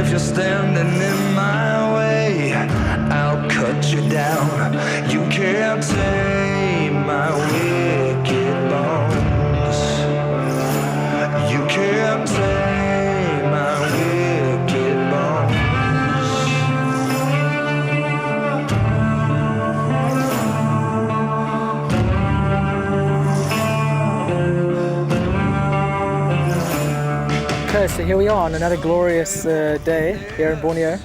if you're standing in my way, I'll cut you down. You can't tame my wicked bones. You can't tame my wicked bones. Okay, so here we are on another glorious day here in Borneo.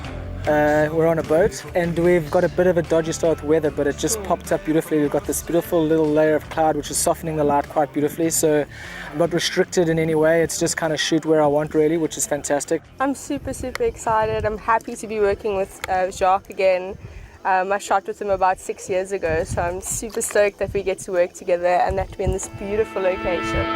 We're on a boat and we've got a bit of a dodgy start with weather, but it just popped up beautifully. We've got this beautiful little layer of cloud which is softening the light quite beautifully, so I'm not restricted in any way. It's just kind of shoot where I want really, which is fantastic. I'm super excited. I'm happy to be working with Jacques again. I shot with him about 6 years ago, so I'm super stoked that we get to work together and that we're in this beautiful location.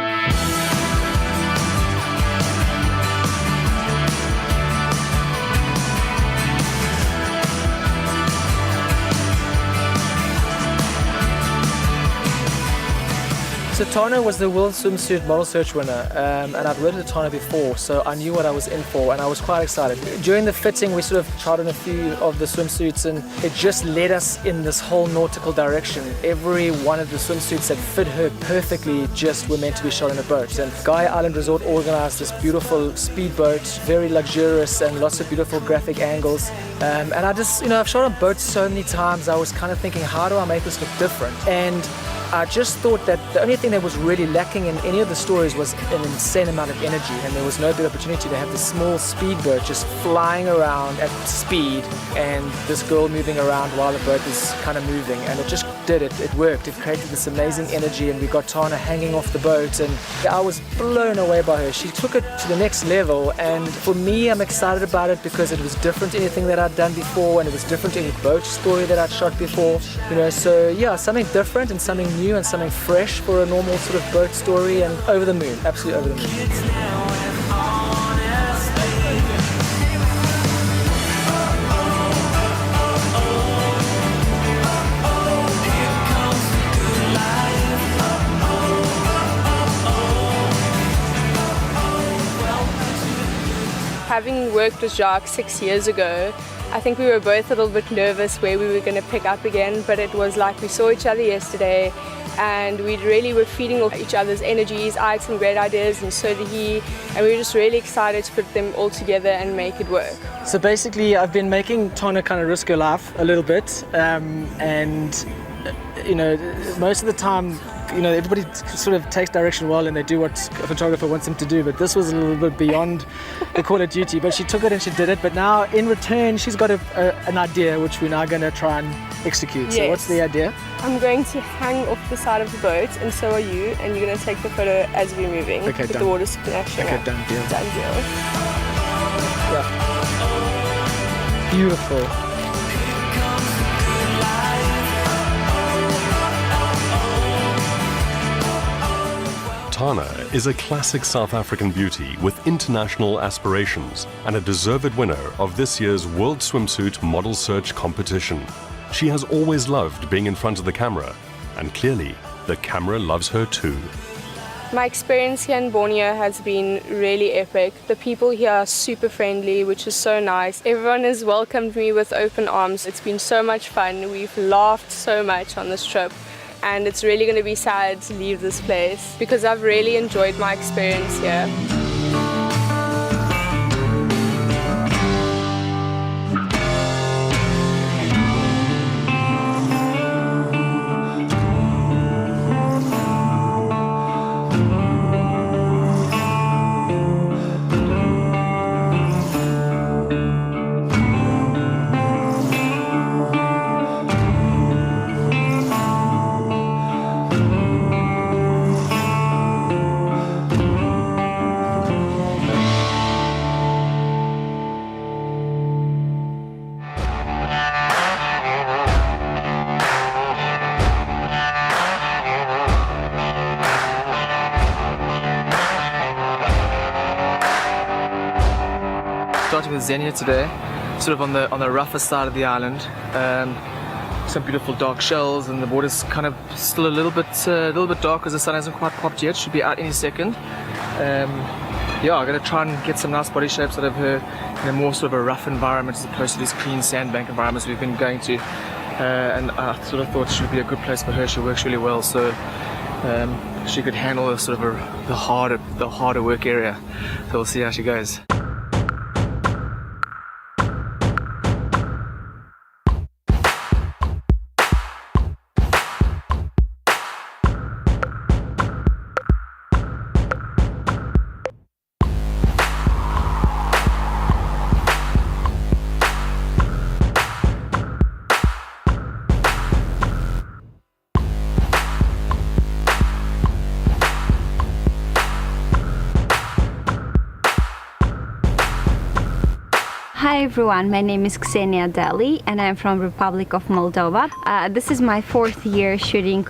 So Tana was the World Swimsuit Model Search winner, and I'd worked with Tana before, so I knew what I was in for, and I was quite excited. During the fitting, we sort of tried on a few of the swimsuits, and it just led us in this whole nautical direction. Every one of the swimsuits that fit her perfectly just were meant to be shot on a boat. And Gaia Island Resort organized this beautiful speedboat, very luxurious and lots of beautiful graphic angles. And I just, I've shot on boats so many times, I was kind of thinking, how do I make this look different? And I just thought that the only thing that was really lacking in any of the stories was an insane amount of energy, and there was no good opportunity to have this small speedboat just flying around at speed and this girl moving around while the boat is kind of moving, and it just did it. It worked. It created this amazing energy, and we got Tana hanging off the boat, and I was blown away by her. She took it to the next level, and for me, I'm excited about it because it was different to anything that I'd done before, and it was different to any boat story that I'd shot before. So yeah, something different and something new and something fresh for a normal sort of boat story, and over the moon, absolutely over the moon. Having worked with Jacques 6 years ago, I think we were both a little bit nervous where we were going to pick up again, but it was like we saw each other yesterday and we really were feeding off each other's energies. I had some great ideas and so did he, and we were just really excited to put them all together and make it work. So basically I've been making Tana kind of risk her life a little bit, and most of the time everybody sort of takes direction well and they do what a photographer wants them to do, but this was a little bit beyond the call of duty, but she took it and she did it. But now in return she's got an idea which we're now going to try and execute. Yes. So what's the idea? I'm going to hang off the side of the boat and so are you, and you're going to take the photo as we're moving. Okay, with done. The water splashing. Okay, done deal. Done deal. Yeah. Beautiful. Tana is a classic South African beauty with international aspirations and a deserved winner of this year's World Swimsuit Model Search competition. She has always loved being in front of the camera, and clearly, the camera loves her too. My experience here in Borneo has been really epic. The people here are super friendly, which is so nice. Everyone has welcomed me with open arms. It's been so much fun. We've laughed so much on this trip. And it's really going to be sad to leave this place because I've really enjoyed my experience here. Starting with Xenia today, sort of on the rougher side of the island. Some beautiful dark shells, and the water's kind of still a little bit dark because the sun hasn't quite popped yet. Should be out any second. yeah, I'm going to try and get some nice body shapes out of her in a more sort of a rough environment as opposed to these clean sandbank environments we've been going to. And I sort of thought she would be a good place for her. She works really well, so she could handle the sort of the harder work area. So we'll see how she goes. Hi everyone, my name is Ksenia Deli and I'm from Republic of Moldova. This is my 4th year shooting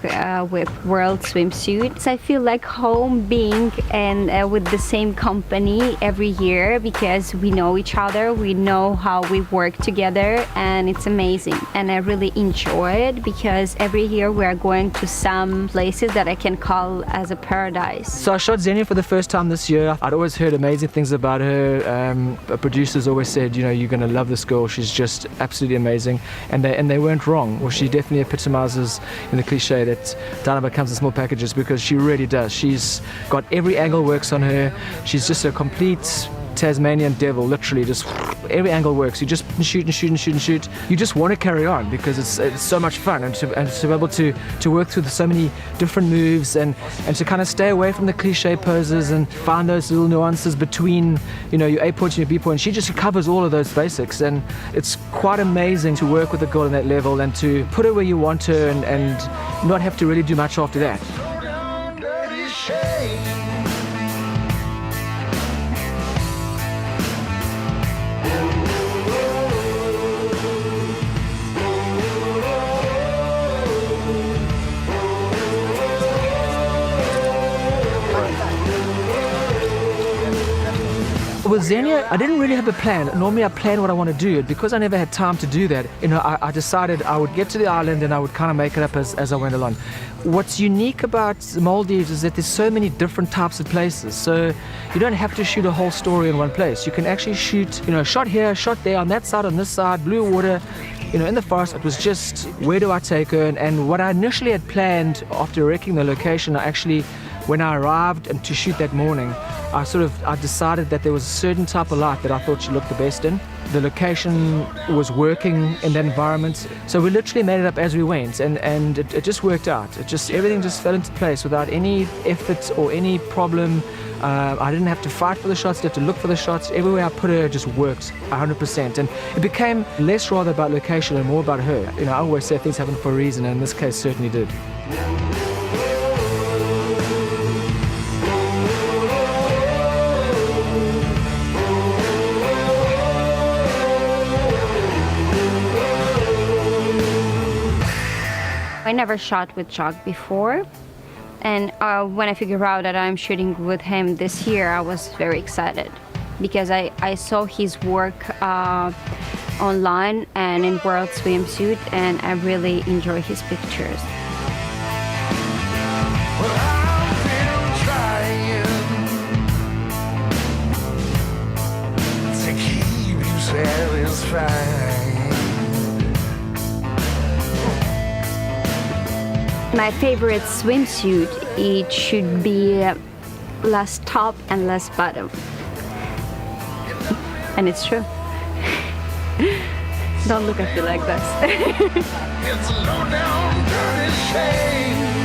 with World Swimsuit. So I feel like home being and with the same company every year because we know each other, we know how we work together, and it's amazing. And I really enjoy it because every year we are going to some places that I can call as a paradise. So I shot Xenia for the first time this year. I'd always heard amazing things about her. Producers always said, you know, you're going to love this girl, she's just absolutely amazing, and they weren't wrong. Well, she definitely epitomizes in the cliche that Dynamo comes in small packages, because she really does. She's got every angle works on her. She's just a complete Tasmanian devil, literally. Just every angle works. You just shoot and shoot and shoot and shoot. You just want to carry on because it's so much fun, and to be able to work through so many different moves and to kind of stay away from the cliche poses and find those little nuances between, you know, your A point and your B point. She just covers all of those basics, and it's quite amazing to work with a girl on that level and to put her where you want her and not have to really do much after that. With Xenia, I didn't really have a plan. Normally I plan what I want to do. Because I never had time to do that, you know, I decided I would get to the island and I would kind of make it up as I went along. What's unique about the Maldives is that there's so many different types of places. So you don't have to shoot a whole story in one place. You can actually shoot, you know, shot here, shot there, on that side, on this side, blue water. You know, in the forest, it was just, where do I take her? And what I initially had planned after wrecking the location, when I arrived and to shoot that morning, I decided that there was a certain type of light that I thought she looked the best in. The location was working in that environment, so we literally made it up as we went, and it just worked out. Everything just fell into place without any effort or any problem. I didn't have to fight for the shots, didn't have to look for the shots. Everywhere I put her just worked 100%, and it became less rather about location and more about her. You know, I always say things happen for a reason, and in this case certainly did. I never shot with Chuck before, and when I figured out that I'm shooting with him this year, I was very excited because I saw his work online and in World Swimsuit, and I really enjoy his pictures. Well, I've been trying to keep you satisfied. My favorite swimsuit, it should be less top and less bottom. And it's true. Don't look at me like this. It's a low down dirty shame.